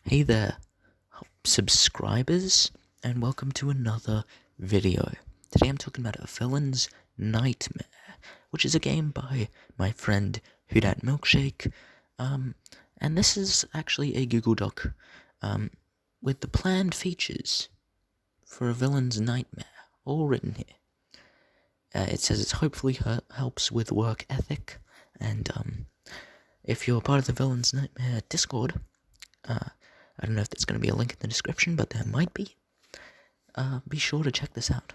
Hey there, subscribers, and welcome to another video. Today I'm talking about A Villain's Nightmare, which is a game by my friend Milkshake. And this is actually a Google Doc with the planned features for A Villain's Nightmare, all written here. It says it hopefully helps with work ethic, and if you're part of the Villain's Nightmare Discord, I don't know if there's going to be a link in the description, but there might be. Be sure to check this out.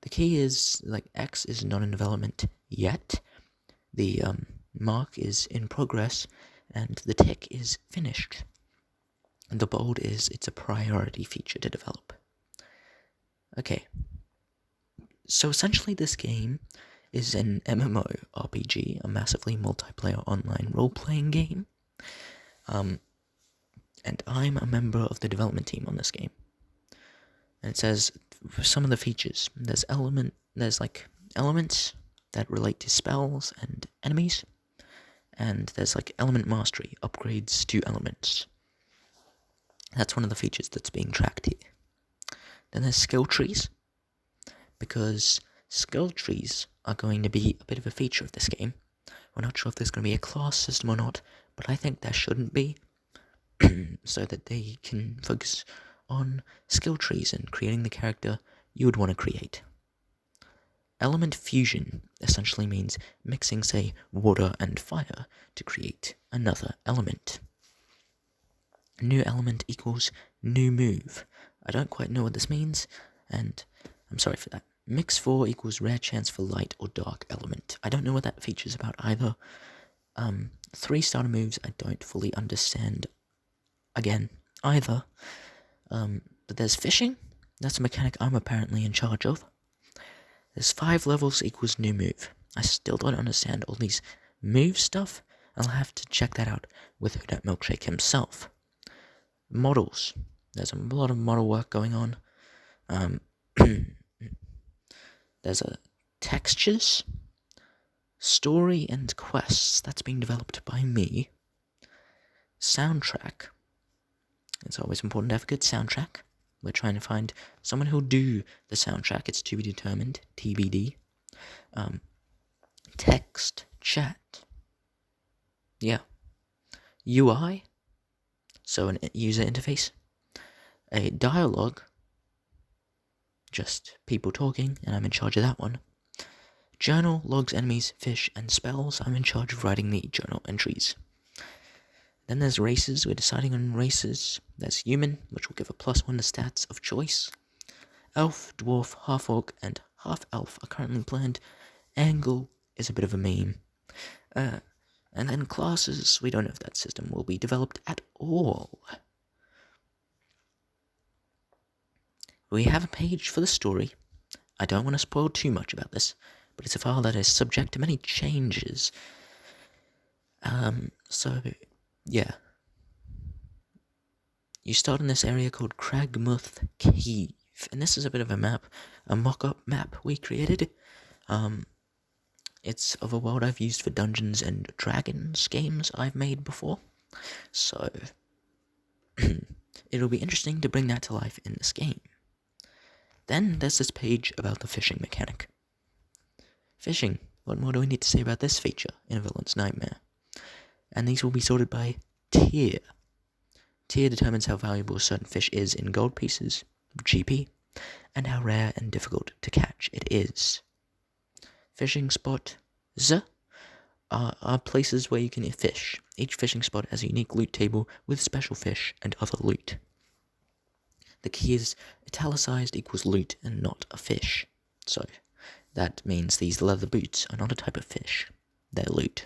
The key is, X is not in development yet. The mark is in progress, and the tick is finished. And the bold is, it's a priority feature to develop. Okay. So essentially this game is an MMORPG, a massively multiplayer online role-playing game. And I'm a member of the development team on this game. And it says some of the features. There's elements that relate to spells and enemies. And there's element mastery, upgrades to elements. That's one of the features that's being tracked here. Then there's skill trees, because skill trees are going to be a bit of a feature of this game. We're not sure if there's going to be a class system or not, but I think there shouldn't be. So that they can focus on skill trees and creating the character you would want to create. Element fusion essentially means mixing, say, water and fire to create another element. New element equals new move. I don't quite know what this means, and I'm sorry for that. Mix 4 equals rare chance for light or dark element. I don't know what that feature's about either. 3 starter moves I don't fully understand again either. But there's fishing. That's a mechanic I'm apparently in charge of. There's 5 levels equals new move. I still don't understand all these move stuff. I'll have to check that out with Milkshake himself. Models. There's a lot of model work going on. There's textures, story, and quests. That's being developed by me. Soundtrack. It's always important to have a good soundtrack. We're trying to find someone who'll do the soundtrack. It's to be determined. TBD. Text. Chat. Yeah. UI. So an user interface. A dialogue. Just people talking, and I'm in charge of that one. Journal, logs, enemies, fish, and spells. I'm in charge of writing the journal entries. Then there's races. We're deciding on races. There's human, which will give a +1 to stats of choice. Elf, dwarf, half-orc, and half-elf are currently planned. Angle is a bit of a meme. And then classes. We don't know if that system will be developed at all. We have a page for the story. I don't want to spoil too much about this, but it's a file that is subject to many changes. Yeah. You start in this area called Cragmuth Cave, and this is a bit of a map, a mock-up map we created. It's of a world I've used for Dungeons and Dragons games I've made before, so it'll be interesting to bring that to life in this game. Then there's this page about the fishing mechanic. Fishing. What more do we need to say about this feature in A Villain's Nightmare? And these will be sorted by tier. Tier determines how valuable a certain fish is in gold pieces, GP, and how rare and difficult to catch it is. Fishing spots are places where you can fish. Each fishing spot has a unique loot table with special fish and other loot. The key is italicized equals loot and not a fish. So that means these leather boots are not a type of fish. They're loot.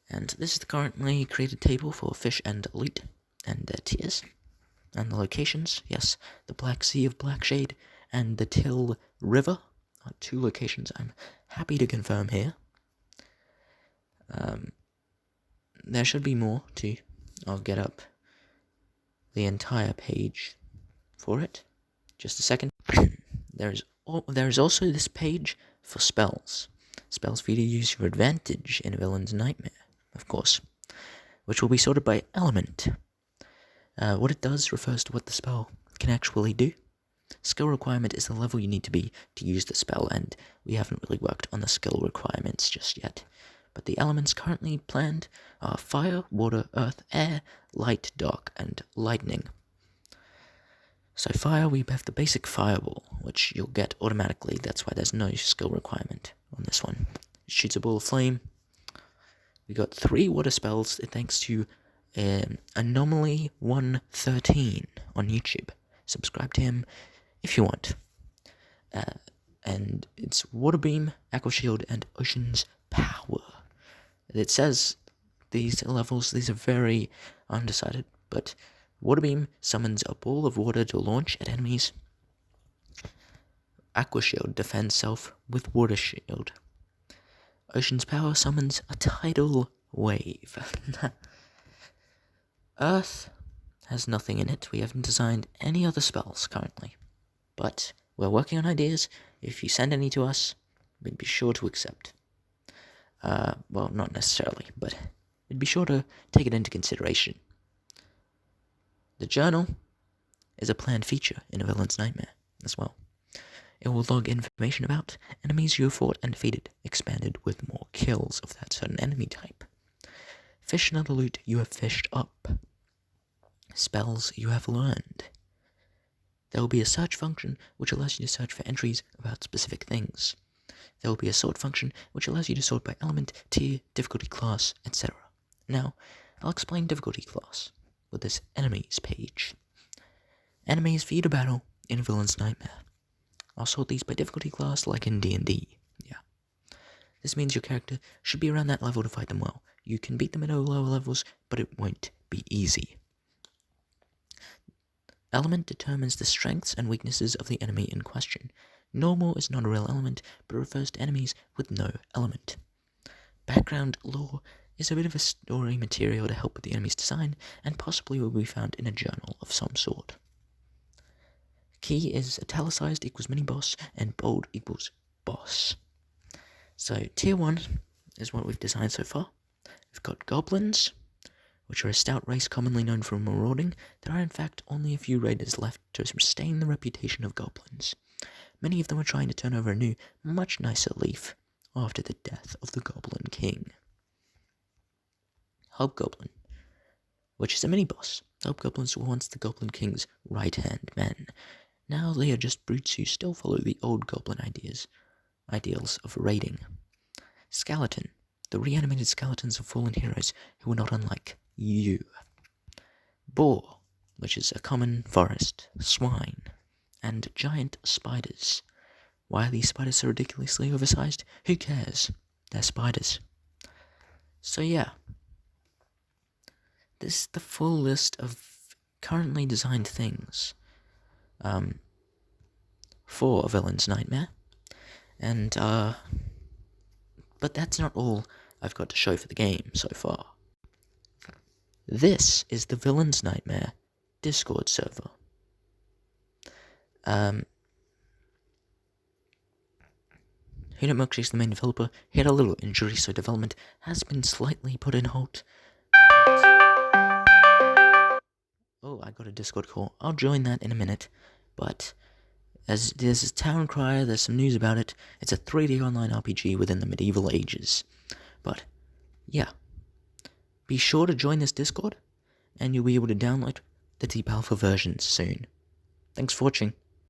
And this is the currently created table for fish and loot, and their tiers, and the locations. Yes, the Black Sea of Blackshade and the Till River are 2 locations I'm happy to confirm here. There should be more too. I'll get up the entire page for it. Just a second. There is also this page for spells. Spells for you to use your advantage in A Villain's Nightmare, of course, which will be sorted by element. What it does refers to what the spell can actually do. Skill requirement is the level you need to be to use the spell, and we haven't really worked on the skill requirements just yet. But the elements currently planned are fire, water, earth, air, light, dark, and lightning. So fire, we have the basic fireball, which you'll get automatically. That's why there's no skill requirement on this one. It shoots a ball of flame. We got 3 water spells thanks to Anomaly 113 on YouTube. Subscribe to him if you want. And it's Water Beam, Aqua Shield, and Ocean's Power. It says these levels, these are very undecided, but Water Beam summons a ball of water to launch at enemies. Aqua Shield defends self with Water Shield. Ocean's Power summons a tidal wave. Earth has nothing in it. We haven't designed any other spells currently. But we're working on ideas. If you send any to us, we'd be sure to accept. Well, not necessarily, but we'd be sure to take it into consideration. The journal is a planned feature in a villain's nightmare as well. It will log information about enemies you have fought and defeated, expanded with more kills of that certain enemy type. Fish another loot you have fished up. Spells you have learned. There will be a search function which allows you to search for entries about specific things. There will be a sort function which allows you to sort by element, tier, difficulty class, etc. Now, I'll explain difficulty class with this enemies page. Enemies for you to battle in a villain's nightmare. I'll sort these by difficulty class like in D&D. Yeah. This means your character should be around that level to fight them well. You can beat them at lower levels, but it won't be easy. Element determines the strengths and weaknesses of the enemy in question. Normal is not a real element, but refers to enemies with no element. Background lore is a bit of a story material to help with the enemy's design, and possibly will be found in a journal of some sort. Key is italicized equals mini-boss, and bold equals boss. So, tier 1 is what we've designed so far. We've got goblins, which are a stout race commonly known for marauding. There are in fact only a few raiders left to sustain the reputation of goblins. Many of them are trying to turn over a new, much nicer leaf after the death of the Goblin King. Hobgoblin, which is a mini-boss. Hobgoblins were once the Goblin King's right-hand men. Now they are just brutes who still follow the old goblin ideals of raiding. Skeleton, the reanimated skeletons of fallen heroes who were not unlike you. Boar, which is a common forest. Swine, and giant spiders. Why are these spiders so ridiculously oversized? Who cares? They're spiders. So yeah, this is the full list of currently designed things for a villain's nightmare. And but that's not all I've got to show for the game so far. This is the Villain's Nightmare Discord server. Hidden Milkshake is the main developer. He had a little injury, so development has been slightly put in hold. Oh, I got a Discord call. I'll join that in a minute. But as there's a town crier, there's some news about it. It's a 3D online RPG within the medieval ages. But yeah, be sure to join this Discord, and you'll be able to download the deep alpha versions soon. Thanks for watching.